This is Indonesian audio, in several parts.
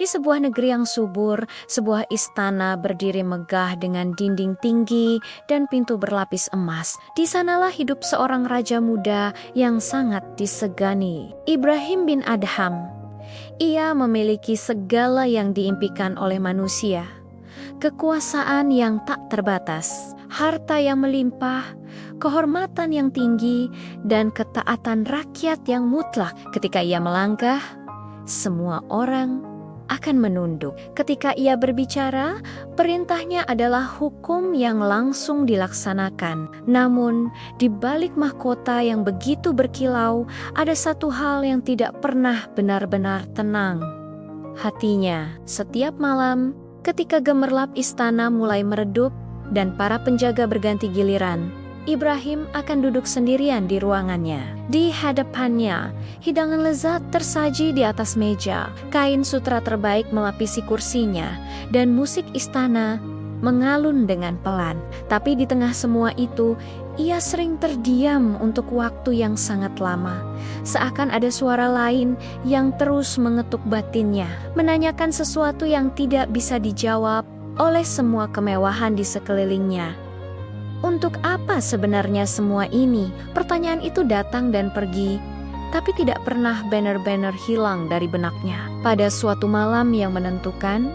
Di sebuah negeri yang subur, sebuah istana berdiri megah dengan dinding tinggi dan pintu berlapis emas. Di sanalah hidup seorang raja muda yang sangat disegani, Ibrahim bin Adham. Ia memiliki segala yang diimpikan oleh manusia. Kekuasaan yang tak terbatas, harta yang melimpah, kehormatan yang tinggi, dan ketaatan rakyat yang mutlak. Ketika ia melangkah, semua orang akan menunduk. Ketika ia berbicara, perintahnya adalah hukum yang langsung dilaksanakan. Namun, di balik mahkota yang begitu berkilau, ada satu hal yang tidak pernah benar-benar tenang. Hatinya. Setiap malam, ketika gemerlap istana mulai meredup dan para penjaga berganti giliran, Ibrahim akan duduk sendirian di ruangannya. Di hadapannya, hidangan lezat tersaji di atas meja, kain sutra terbaik melapisi kursinya, dan musik istana mengalun dengan pelan. Tapi di tengah semua itu, ia sering terdiam untuk waktu yang sangat lama. Seakan ada suara lain yang terus mengetuk batinnya, menanyakan sesuatu yang tidak bisa dijawab oleh semua kemewahan di sekelilingnya. Untuk apa sebenarnya semua ini? Pertanyaan itu datang dan pergi, tapi tidak pernah benar-benar hilang dari benaknya. Pada suatu malam yang menentukan,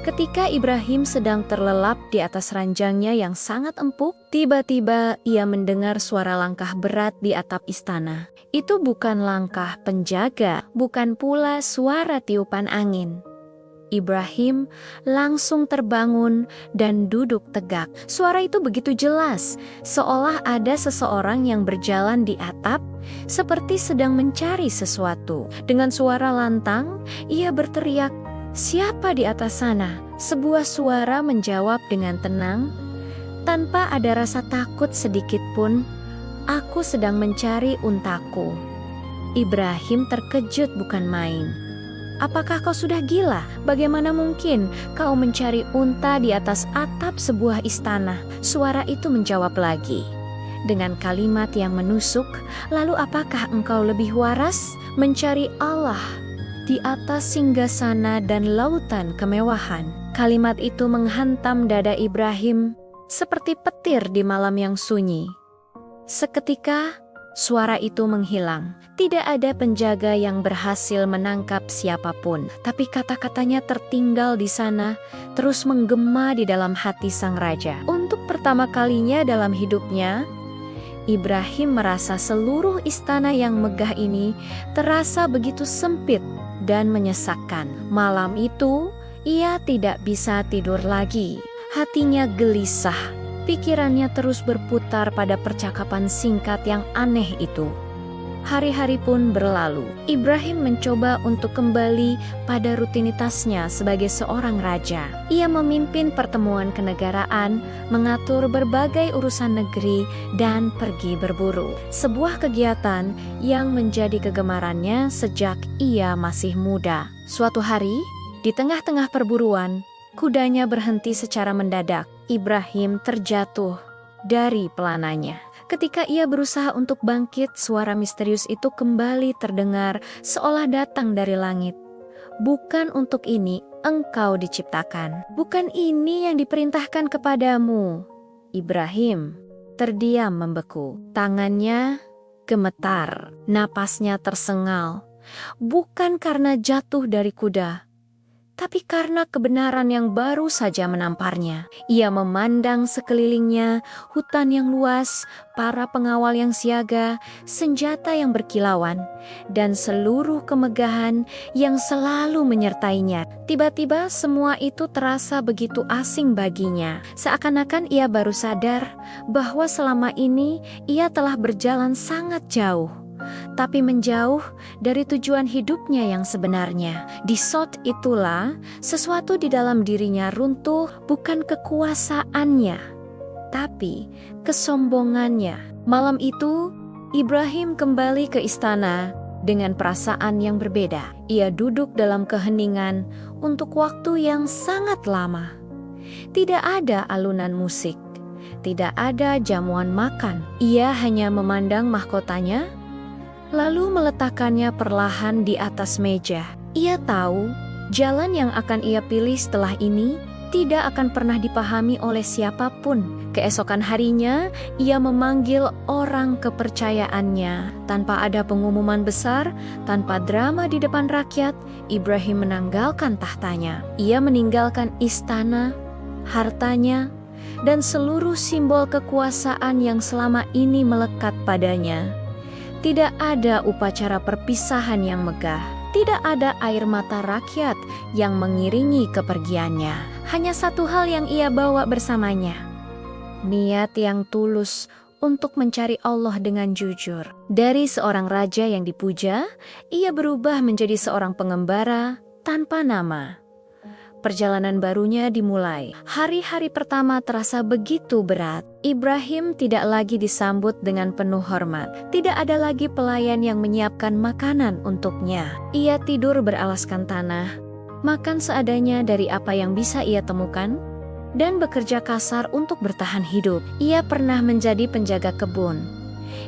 ketika Ibrahim sedang terlelap di atas ranjangnya yang sangat empuk, tiba-tiba ia mendengar suara langkah berat di atap istana. Itu bukan langkah penjaga, bukan pula suara tiupan angin. Ibrahim langsung terbangun dan duduk tegak. Suara itu begitu jelas, seolah ada seseorang yang berjalan di atap, seperti sedang mencari sesuatu. Dengan suara lantang, ia berteriak, "Siapa di atas sana?" Sebuah suara menjawab dengan tenang, tanpa ada rasa takut sedikit pun, "Aku sedang mencari untaku." Ibrahim terkejut bukan main. "Apakah kau sudah gila? Bagaimana mungkin kau mencari unta di atas atap sebuah istana?" Suara itu menjawab lagi dengan kalimat yang menusuk, "Lalu apakah engkau lebih waras mencari Allah di atas singgasana dan lautan kemewahan?" Kalimat itu menghantam dada Ibrahim seperti petir di malam yang sunyi. Seketika, suara itu menghilang. Tidak ada penjaga yang berhasil menangkap siapapun, tapi kata-katanya tertinggal di sana, terus menggema di dalam hati sang raja. Untuk pertama kalinya dalam hidupnya, Ibrahim merasa seluruh istana yang megah ini terasa begitu sempit dan menyesakkan. Malam itu, ia tidak bisa tidur lagi. Hatinya gelisah. Pikirannya terus berputar pada percakapan singkat yang aneh itu. Hari-hari pun berlalu. Ibrahim mencoba untuk kembali pada rutinitasnya sebagai seorang raja. Ia memimpin pertemuan kenegaraan, mengatur berbagai urusan negeri, dan pergi berburu. Sebuah kegiatan yang menjadi kegemarannya sejak ia masih muda. Suatu hari, di tengah-tengah perburuan, kudanya berhenti secara mendadak. Ibrahim terjatuh dari pelananya. Ketika ia berusaha untuk bangkit, suara misterius itu kembali terdengar seolah datang dari langit. "Bukan untuk ini engkau diciptakan. Bukan ini yang diperintahkan kepadamu." Ibrahim terdiam membeku. Tangannya gemetar, napasnya tersengal. Bukan karena jatuh dari kuda, tapi karena kebenaran yang baru saja menamparnya. Ia memandang sekelilingnya, hutan yang luas, para pengawal yang siaga, senjata yang berkilauan, dan seluruh kemegahan yang selalu menyertainya. Tiba-tiba semua itu terasa begitu asing baginya. Seakan-akan ia baru sadar bahwa selama ini ia telah berjalan sangat jauh, tapi menjauh dari tujuan hidupnya yang sebenarnya. Di saat itulah, sesuatu di dalam dirinya runtuh, bukan kekuasaannya, tapi kesombongannya. Malam itu, Ibrahim kembali ke istana dengan perasaan yang berbeda. Ia duduk dalam keheningan untuk waktu yang sangat lama. Tidak ada alunan musik, tidak ada jamuan makan. Ia hanya memandang mahkotanya, lalu meletakkannya perlahan di atas meja. Ia tahu Jalan yang akan ia pilih setelah ini tidak akan pernah dipahami oleh siapapun. Keesokan harinya, ia memanggil orang kepercayaannya. Tanpa ada pengumuman besar, tanpa drama di depan rakyat, Ibrahim menanggalkan tahtanya. Ia meninggalkan istana, hartanya, dan seluruh simbol kekuasaan yang selama ini melekat padanya. Tidak ada upacara perpisahan yang megah. Tidak ada air mata rakyat yang mengiringi kepergiannya. Hanya satu hal yang ia bawa bersamanya. Niat yang tulus untuk mencari Allah dengan jujur. Dari seorang raja yang dipuja, ia berubah menjadi seorang pengembara tanpa nama. Perjalanan barunya dimulai. Hari-hari pertama terasa begitu berat. Ibrahim tidak lagi disambut dengan penuh hormat. Tidak ada lagi pelayan yang menyiapkan makanan untuknya. Ia tidur beralaskan tanah, makan seadanya dari apa yang bisa ia temukan, dan bekerja kasar untuk bertahan hidup. Ia pernah menjadi penjaga kebun.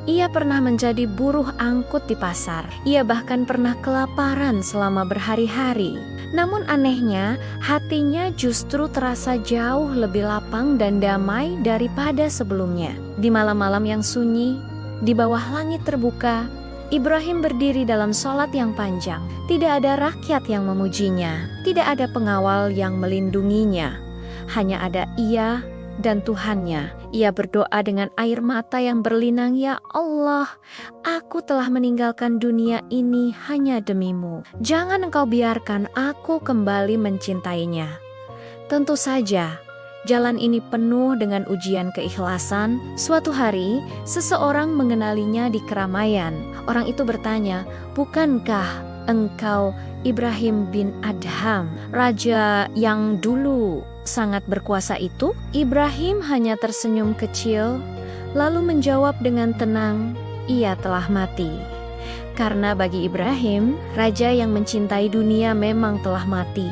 Ia pernah menjadi buruh angkut di pasar. Ia bahkan pernah kelaparan selama berhari-hari. Namun anehnya, hatinya justru terasa jauh lebih lapang dan damai daripada sebelumnya. Di malam-malam yang sunyi, di bawah langit terbuka, Ibrahim berdiri dalam sholat yang panjang. Tidak ada rakyat yang memujinya, tidak ada pengawal yang melindunginya. Hanya ada ia dan Tuhannya. Ia berdoa dengan air mata yang berlinang, "Ya Allah, aku telah meninggalkan dunia ini hanya demi-Mu. Jangan Engkau biarkan aku kembali mencintainya." Tentu saja, jalan ini penuh dengan ujian keikhlasan. Suatu hari, seseorang mengenalinya di keramaian. Orang itu bertanya, "Bukankah engkau Ibrahim bin Adham, raja yang dulu sangat berkuasa itu?" Ibrahim hanya tersenyum kecil, lalu menjawab dengan tenang, "Ia telah mati." Karena bagi Ibrahim, raja yang mencintai dunia memang telah mati.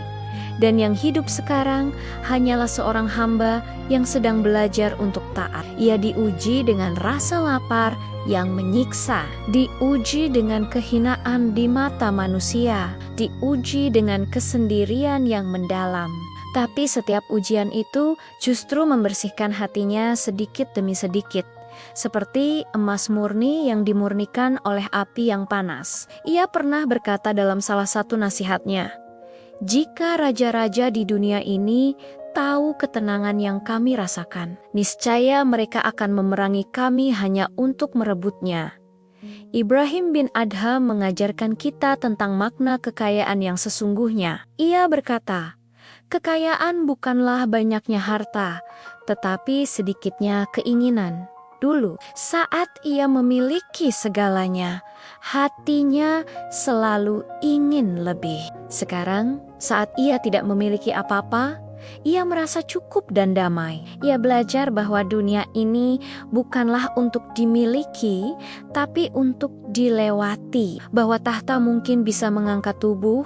Dan yang hidup sekarang hanyalah seorang hamba yang sedang belajar untuk taat. Ia diuji dengan rasa lapar yang menyiksa, diuji dengan kehinaan di mata manusia, diuji dengan kesendirian yang mendalam. Tapi setiap ujian itu justru membersihkan hatinya sedikit demi sedikit. Seperti emas murni yang dimurnikan oleh api yang panas. Ia pernah berkata dalam salah satu nasihatnya, "Jika raja-raja di dunia ini tahu ketenangan yang kami rasakan, niscaya mereka akan memerangi kami hanya untuk merebutnya." Ibrahim bin Adham mengajarkan kita tentang makna kekayaan yang sesungguhnya. Ia berkata, "Kekayaan bukanlah banyaknya harta, tetapi sedikitnya keinginan." Dulu, saat ia memiliki segalanya, hatinya selalu ingin lebih. Sekarang, saat ia tidak memiliki apa-apa, ia merasa cukup dan damai. Ia belajar bahwa dunia ini bukanlah untuk dimiliki, tapi untuk dilewati. Bahwa tahta mungkin bisa mengangkat tubuh,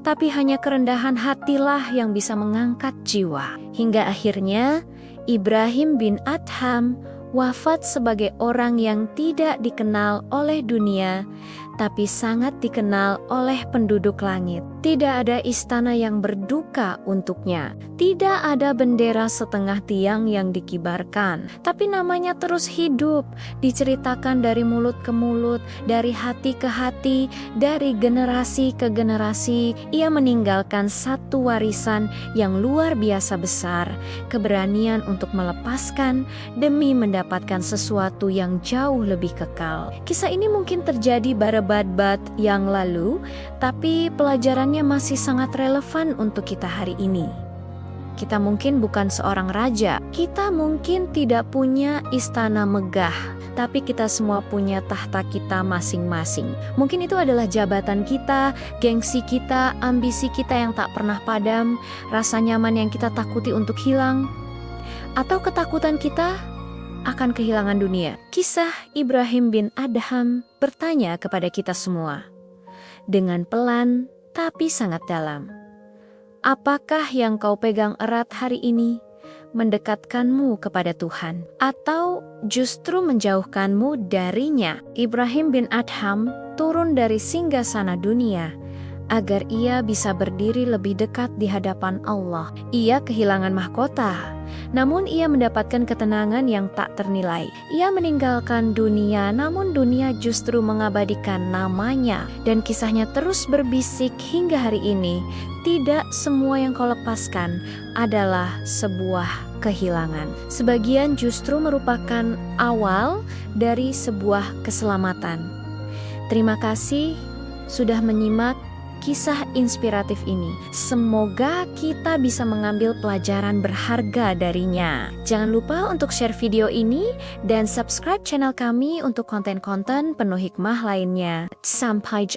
tapi hanya kerendahan hatilah yang bisa mengangkat jiwa. Hingga akhirnya, Ibrahim bin Adham wafat sebagai orang yang tidak dikenal oleh dunia, tapi sangat dikenal oleh penduduk langit. Tidak ada istana yang berduka untuknya. Tidak ada bendera setengah tiang yang dikibarkan. Tapi namanya terus hidup, diceritakan dari mulut ke mulut, dari hati ke hati, dari generasi ke generasi. Ia meninggalkan satu warisan yang luar biasa besar, keberanian untuk melepaskan demi mendapatkan sesuatu yang jauh lebih kekal. Kisah ini mungkin terjadi berabad-abad yang lalu, tapi pelajarannya masih sangat relevan untuk kita hari ini. Kita mungkin bukan seorang raja, kita mungkin tidak punya istana megah, tapi kita semua punya tahta kita masing-masing. Mungkin itu adalah jabatan kita, gengsi kita, ambisi kita yang tak pernah padam, rasa nyaman yang kita takuti untuk hilang, atau ketakutan kita akan kehilangan dunia. Kisah Ibrahim bin Adham bertanya kepada kita semua dengan pelan tapi sangat dalam. Apakah yang kau pegang erat hari ini mendekatkanmu kepada Tuhan, atau justru menjauhkanmu darinya? Ibrahim bin Adham turun dari singgasana dunia, agar ia bisa berdiri lebih dekat di hadapan Allah. Ia kehilangan mahkota, namun ia mendapatkan ketenangan yang tak ternilai. Ia meninggalkan dunia, namun dunia justru mengabadikan namanya, dan kisahnya terus berbisik hingga hari ini. Tidak semua yang kau lepaskan adalah sebuah kehilangan. Sebagian justru merupakan awal dari sebuah keselamatan. Terima kasih sudah menyimak kisah inspiratif ini. Semoga kita bisa mengambil pelajaran berharga darinya. Jangan lupa untuk share video ini dan subscribe channel kami untuk konten-konten penuh hikmah lainnya. Sampai jumpa.